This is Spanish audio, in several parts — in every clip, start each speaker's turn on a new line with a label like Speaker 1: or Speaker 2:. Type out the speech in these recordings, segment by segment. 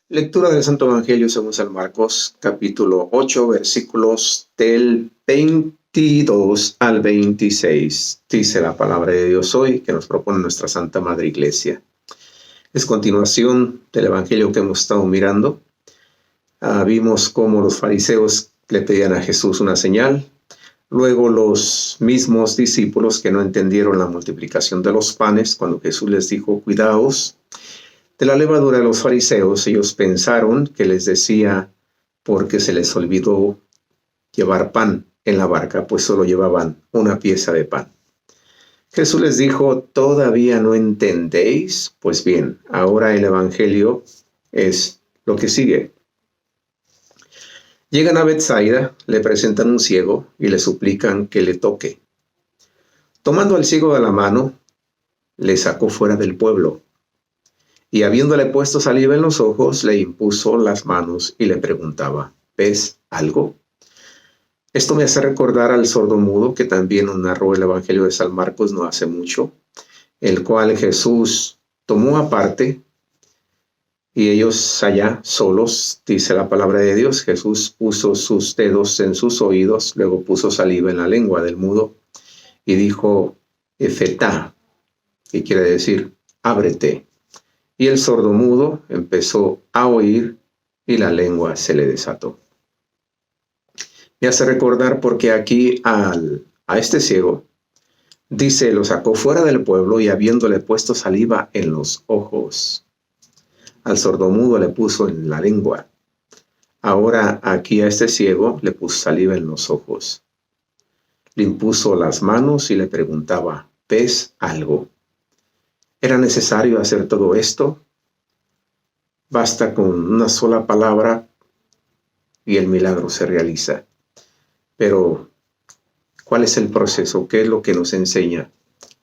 Speaker 1: Lectura del Santo Evangelio según San Marcos, capítulo 8, versículos del 22 al 26. Dice la palabra de Dios hoy que nos propone nuestra Santa Madre Iglesia. Es continuación del Evangelio que hemos estado mirando. Vimos cómo los fariseos le pedían a Jesús una señal. Luego los mismos discípulos que no entendieron la multiplicación de los panes, cuando Jesús les dijo, cuidaos de la levadura de los fariseos, ellos pensaron que les decía porque se les olvidó llevar pan en la barca, pues solo llevaban una pieza de pan. Jesús les dijo, ¿todavía no entendéis? Pues bien, ahora el Evangelio es lo que sigue. Llegan a Betsaida, le presentan un ciego y le suplican que le toque. Tomando al ciego de la mano, le sacó fuera del pueblo. Y habiéndole puesto saliva en los ojos, le impuso las manos y le preguntaba, ¿ves algo? Esto me hace recordar al sordomudo que también nos narró el Evangelio de San Marcos no hace mucho, el cual Jesús tomó aparte y ellos allá solos, dice la palabra de Dios, Jesús puso sus dedos en sus oídos, luego puso saliva en la lengua del mudo y dijo, Efetá, que quiere decir, ábrete. Y el sordomudo empezó a oír y la lengua se le desató. Me hace recordar porque aquí a este ciego, dice, lo sacó fuera del pueblo y habiéndole puesto saliva en los ojos. Al sordomudo le puso en la lengua. Ahora aquí a este ciego le puso saliva en los ojos. Le impuso las manos y le preguntaba, ¿ves algo? ¿Era necesario hacer todo esto? Basta con una sola palabra y el milagro se realiza. Pero, ¿cuál es el proceso? ¿Qué es lo que nos enseña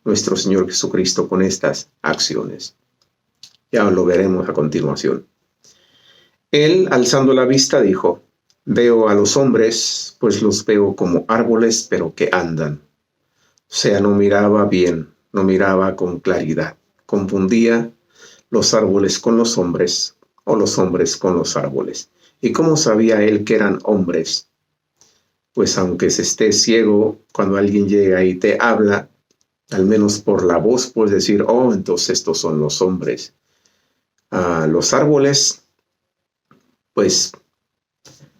Speaker 1: nuestro Señor Jesucristo con estas acciones? Ya lo veremos a continuación. Él, alzando la vista, dijo, veo a los hombres, pues los veo como árboles, pero que andan. O sea, no miraba bien, no miraba con claridad. Confundía los árboles con los hombres o los hombres con los árboles. ¿Y cómo sabía él que eran hombres? Pues aunque se esté ciego, cuando alguien llega y te habla, al menos por la voz puedes decir, oh, entonces estos son los hombres. Los árboles, pues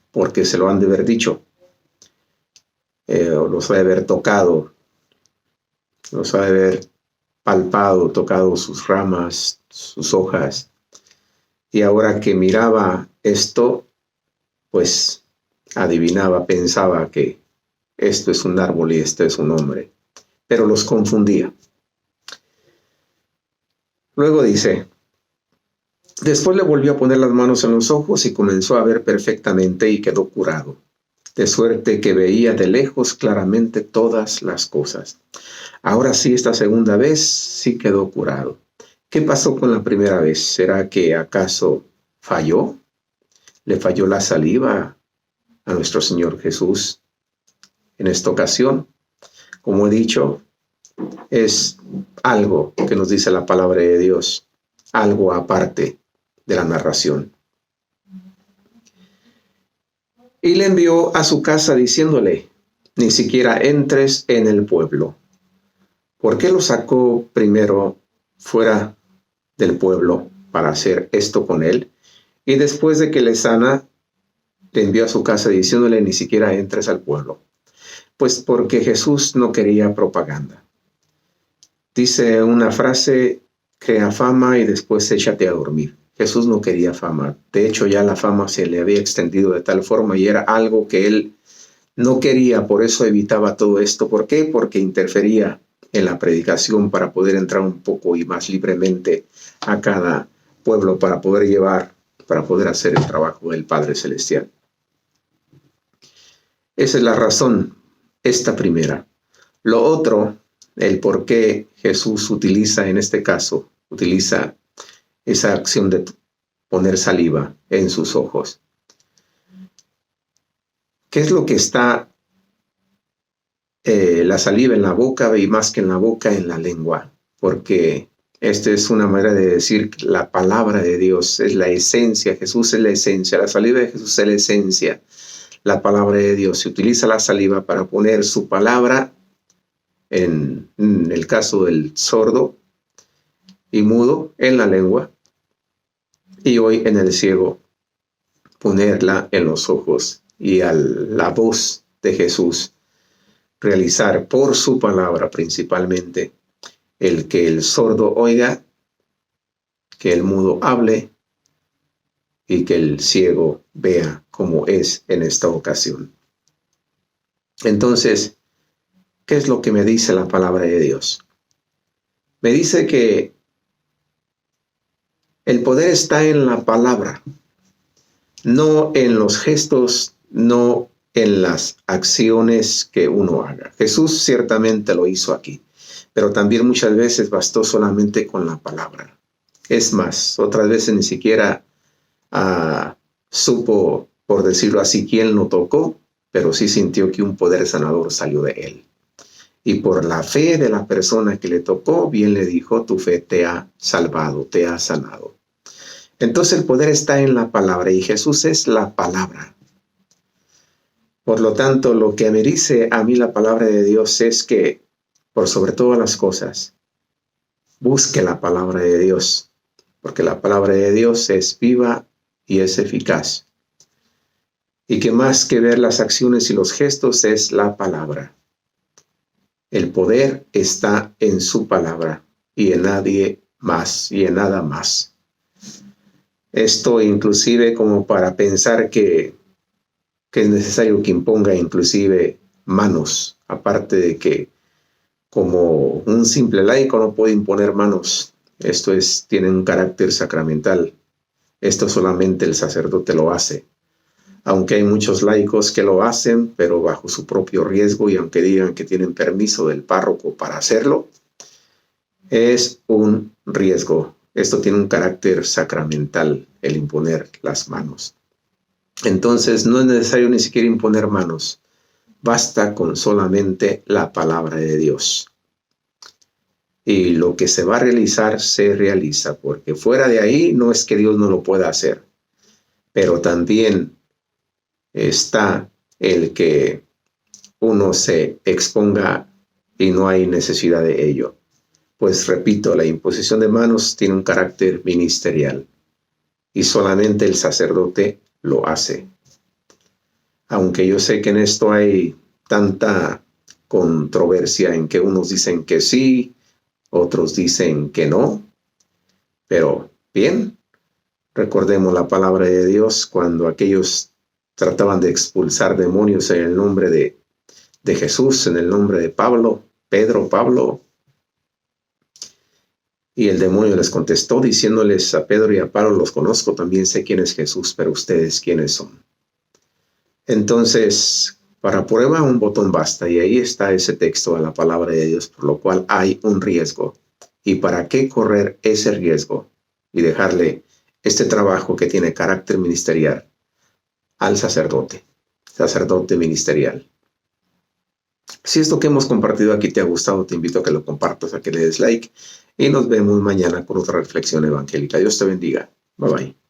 Speaker 1: porque se lo han de haber dicho, los ha de haber tocado, los ha de haber palpado, tocado sus ramas, sus hojas. Y ahora que miraba esto, pues adivinaba, pensaba que esto es un árbol y esto es un hombre, pero los confundía. Luego dice, después le volvió a poner las manos en los ojos y comenzó a ver perfectamente y quedó curado, de suerte que veía de lejos claramente todas las cosas. Ahora sí, esta segunda vez sí quedó curado. ¿Qué pasó con la primera vez? ¿Será que acaso falló? ¿Le falló la saliva a nuestro Señor Jesús en esta ocasión? Como he dicho, es algo que nos dice la palabra de Dios, algo aparte de la narración. Y le envió a su casa diciéndole, ni siquiera entres en el pueblo. ¿Por qué lo sacó primero fuera del pueblo para hacer esto con él? Y después de que le sana, le envió a su casa diciéndole, ni siquiera entres al pueblo. Pues porque Jesús no quería propaganda. Dice una frase, crea fama y después échate a dormir. Jesús no quería fama. De hecho, ya la fama se le había extendido de tal forma y era algo que él no quería, por eso evitaba todo esto. ¿Por qué? Porque interfería en la predicación para poder entrar un poco y más libremente a cada pueblo, para poder hacer el trabajo del Padre Celestial. Esa es la razón, esta primera. Lo otro, el por qué Jesús utiliza en este caso, utiliza esa acción de poner saliva en sus ojos. ¿Qué es lo que está la saliva en la boca y más que en la boca, en la lengua? Porque Esta es una manera de decir que la palabra de Dios es la esencia. Jesús es la esencia. La saliva de Jesús es la esencia. La palabra de Dios. Se utiliza la saliva para poner su palabra, en el caso del sordo y mudo, en la lengua. Y hoy en el ciego, ponerla en los ojos. Y a la voz de Jesús, realizar por su palabra principalmente el que el sordo oiga, que el mudo hable y que el ciego vea, como es en esta ocasión. Entonces, ¿qué es lo que me dice la palabra de Dios? Me dice que el poder está en la palabra, no en los gestos, no en las acciones que uno haga. Jesús ciertamente lo hizo aquí, pero también muchas veces bastó solamente con la palabra. Es más, otras veces ni siquiera supo, por decirlo así, quién lo tocó, pero sí sintió que un poder sanador salió de él. Y por la fe de la persona que le tocó, bien le dijo, tu fe te ha salvado, te ha sanado. Entonces el poder está en la palabra y Jesús es la palabra. Por lo tanto, lo que me dice a mí la palabra de Dios es que, por sobre todas las cosas, busque la palabra de Dios, porque la palabra de Dios es viva y es eficaz. Y que más que ver las acciones y los gestos es la palabra. El poder está en su palabra y en nadie más y en nada más. Esto inclusive como para pensar que es necesario que imponga inclusive manos, aparte de que como un simple laico no puede imponer manos. Esto tiene un carácter sacramental. Esto solamente el sacerdote lo hace. Aunque hay muchos laicos que lo hacen, pero bajo su propio riesgo, y aunque digan que tienen permiso del párroco para hacerlo, es un riesgo. Esto tiene un carácter sacramental, el imponer las manos. Entonces no es necesario ni siquiera imponer manos. Basta con solamente la palabra de Dios. Y lo que se va a realizar, se realiza, porque fuera de ahí no es que Dios no lo pueda hacer, pero también está el que uno se exponga y no hay necesidad de ello. Pues repito, la imposición de manos tiene un carácter ministerial y solamente el sacerdote lo hace. Aunque yo sé que en esto hay tanta controversia en que unos dicen que sí, otros dicen que no, pero bien, recordemos la palabra de Dios cuando aquellos trataban de expulsar demonios en el nombre de Jesús, en el nombre de Pablo, Pablo, y el demonio les contestó diciéndoles a Pedro y a Pablo, los conozco, también sé quién es Jesús, pero ustedes quiénes son. Entonces, para prueba un botón basta, y ahí está ese texto de la palabra de Dios, por lo cual hay un riesgo. ¿Y para qué correr ese riesgo y dejarle este trabajo que tiene carácter ministerial al sacerdote ministerial? Si esto que hemos compartido aquí te ha gustado, te invito a que lo compartas, a que le des like y nos vemos mañana con otra reflexión evangélica. Dios te bendiga. Bye bye.